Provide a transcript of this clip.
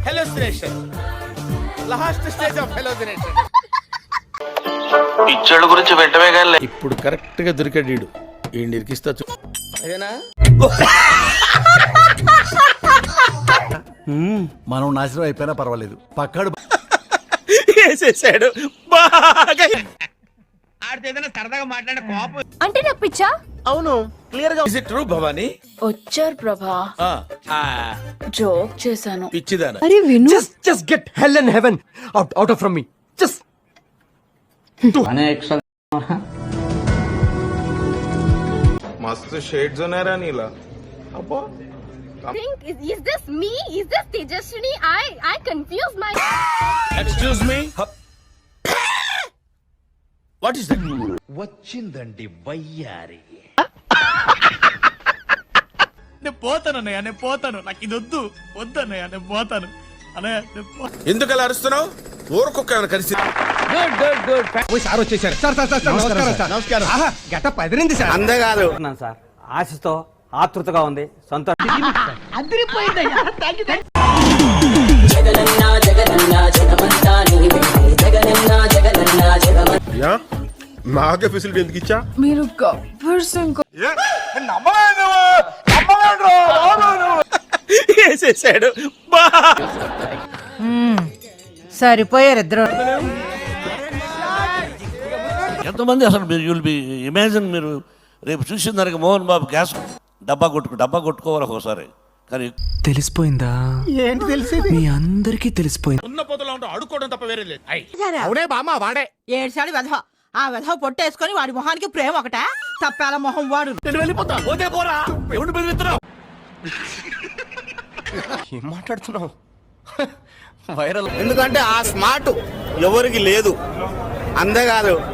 హెలోసినేషన్, last stage of హెలోసినేషన్. పిచ్చోళ్ళ గురించి వెంటనే కానీ ఇప్పుడు కరెక్ట్ గా దొరికాడు ఈ ఇరికిస్తా మనం నాశనం అయిపోయినా పర్వాలేదు, పక్కాడు వేసేసాడు బాగా. సరదాగా మాట్లాడే కోపం అంటే నాకు పిచ్చా? అవును, క్లియర్ గా. Is it true Bhavani? వచ్చారు ప్రభా, జోక్ చేశాను. పిచ్చిదానా? అరే విను, just get hell and heaven out of from me. Just मस्त शेड्स ఉన్నారా నీలా అబ్బో think is this me? Is this Tejaswini? I confused my. Excuse me, what is that? వచ్చిందండి వయ్యారి. నేను పోతాను అన్నయ్య, నేను పోతాను, నాకు ఇది వద్దు అన్నయ్య, నేను పోతాను అన్నయ్య. ఎందుకు అలా అరుస్తున్నావు? ఊరుకొక్క కలిసి. సార్ వచ్చేసారు. సార్ నమస్కారం సార్. నమస్కారం. గెటప్ అదిరింది సార్. అందగాదు సార్, ఆశతో ఆతృతగా ఉంది, సంతోషం. నాకే ఫెసిలిటీ ఎందుకు ఇచ్చా? మీరు గబ్బర్ సింగ్ వేసేసాడు బాగా. సరిపోయారు ఇద్దరు. ఎంతమంది అసలు మీరు యుల్ బి ఇమాజిన్, మీరు రేపు చూసిన దానికి మోహన్ బాబు గ్యాస్ డబ్బా కొట్టుకోవాలి ఒకసారి. కానీ తెలిసిపోయిందా? ఏంటి తెలిసింది? మీ అందరికీ తెలిసిపోయింది. ఉన్న పొదలో ఉంటూ అడుక్కోవడం తప్ప వేరే లేదు. అవునే బామ్మ, వాడే ఏడ్చాడు వెధవ. ఆ వెధవ పొట్టేసుకొని వాడి మొహానికి ప్రేమ ఒకట, తప్పాల మొహం వాడు. నేను వెళ్ళిపోతా. పోతే పోరా, ఎవడు బెదిరిస్తున్నావు? ఏం మాట్లాడుతున్నావు? వైరల్. ఎందుకంటే ఆ స్మార్ట్ ఎవరికి లేదు, అందగాదు.